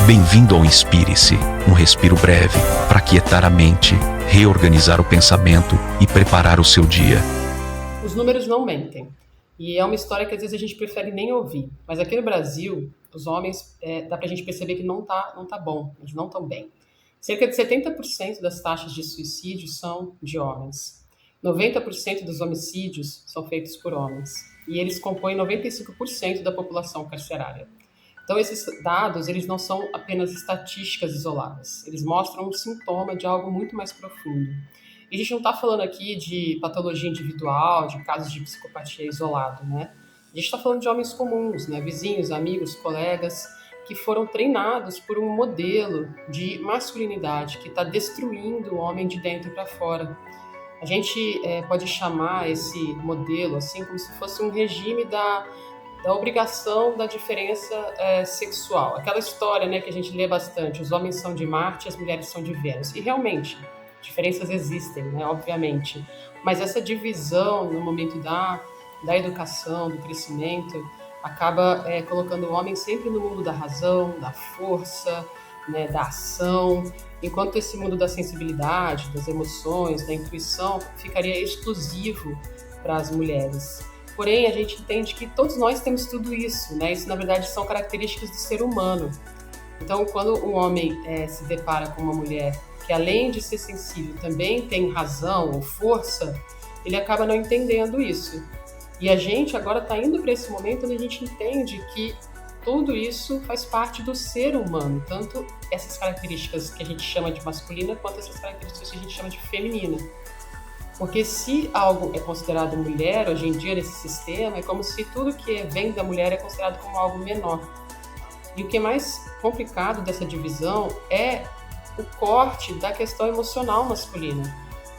Bem-vindo ao Inspire-se, um respiro breve para aquietar a mente, reorganizar o pensamento e preparar o seu dia. Os números não mentem. E é uma história que às vezes a gente prefere nem ouvir. Mas aqui no Brasil, os homens, dá pra gente perceber que não tá bom, eles não estão bem. Cerca de 70% das taxas de suicídio são de homens. 90% dos homicídios são feitos por homens. E eles compõem 95% da população carcerária. Então, esses dados, eles não são apenas estatísticas isoladas. Eles mostram um sintoma de algo muito mais profundo. E a gente não está falando aqui de patologia individual, de casos de psicopatia isolado, né? A gente está falando de homens comuns, né? Vizinhos, amigos, colegas, que foram treinados por um modelo de masculinidade que está destruindo o homem de dentro para fora. A gente pode chamar esse modelo assim como se fosse um regime da obrigação da diferença sexual. Aquela história, né, que a gente lê bastante, os homens são de Marte, as mulheres são de Vênus. E realmente, diferenças existem, né, obviamente. Mas essa divisão no momento da educação, do crescimento, acaba colocando o homem sempre no mundo da razão, da força, né, da ação, enquanto esse mundo da sensibilidade, das emoções, da intuição, ficaria exclusivo para as mulheres. Porém, a gente entende que todos nós temos tudo isso, né? Isso, na verdade, são características do ser humano. Então, quando um homem se depara com uma mulher que, além de ser sensível, também tem razão ou força, ele acaba não entendendo isso. E a gente agora está indo para esse momento onde a gente entende que tudo isso faz parte do ser humano, tanto essas características que a gente chama de masculina, quanto essas características que a gente chama de feminina. Porque se algo é considerado mulher, hoje em dia, nesse sistema, é como se tudo que vem da mulher é considerado como algo menor. E o que é mais complicado dessa divisão é o corte da questão emocional masculina.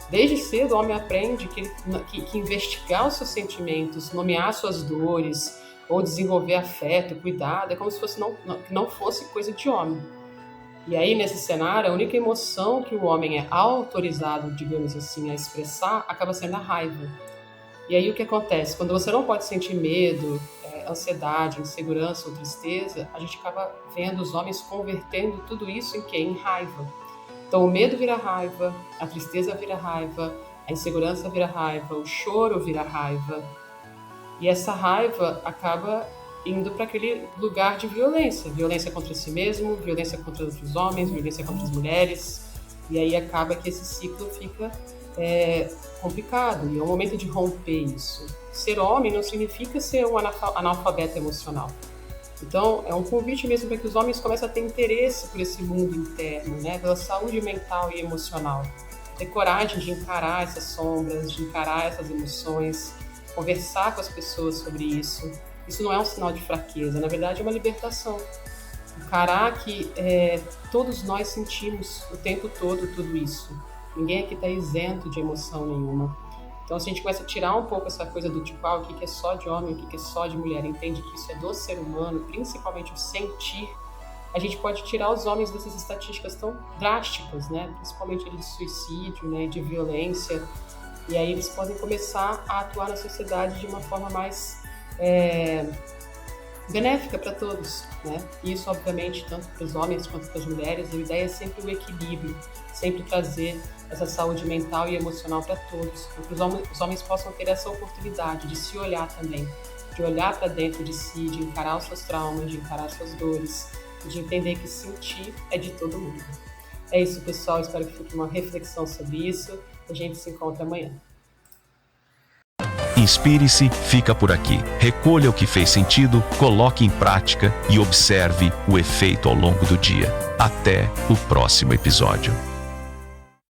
Desde cedo, o homem aprende que investigar os seus sentimentos, nomear suas dores, ou desenvolver afeto, cuidado, é como se fosse não fosse coisa de homem. E aí, nesse cenário, a única emoção que o homem é autorizado, digamos assim, a expressar, acaba sendo a raiva. E aí, o que acontece? Quando você não pode sentir medo, ansiedade, insegurança ou tristeza, a gente acaba vendo os homens convertendo tudo isso em quê? Em raiva. Então, o medo vira raiva, a tristeza vira raiva, a insegurança vira raiva, o choro vira raiva. E essa raiva acaba indo para aquele lugar de violência. Violência contra si mesmo, violência contra outros homens, violência contra as mulheres. E aí acaba que esse ciclo fica complicado. E é o momento de romper isso. Ser homem não significa ser um analfabeto emocional. Então, é um convite mesmo para que os homens comecem a ter interesse por esse mundo interno, né? Pela saúde mental e emocional. Ter coragem de encarar essas sombras, de encarar essas emoções, conversar com as pessoas sobre isso. Isso não é um sinal de fraqueza, na verdade é uma libertação. Encarar que todos nós sentimos o tempo todo tudo isso. Ninguém aqui está isento de emoção nenhuma. Então, se a gente começa a tirar um pouco essa coisa do tipo, o que é só de homem, o que é só de mulher, entende que isso é do ser humano, principalmente o sentir, a gente pode tirar os homens dessas estatísticas tão drásticas, né? Principalmente de suicídio, né? De violência. E aí eles podem começar a atuar na sociedade de uma forma mais benéfica para todos, né? E isso, obviamente, tanto para os homens quanto para as mulheres, a ideia é sempre o equilíbrio, sempre trazer essa saúde mental e emocional para todos, para que os homens possam ter essa oportunidade de se olhar também, de olhar para dentro de si, de encarar os seus traumas, de encarar as suas dores, de entender que sentir é de todo mundo. É isso, pessoal, espero que fique uma reflexão sobre isso. A gente se encontra amanhã. Inspire-se, fica por aqui. Recolha o que fez sentido, coloque em prática e observe o efeito ao longo do dia. Até o próximo episódio.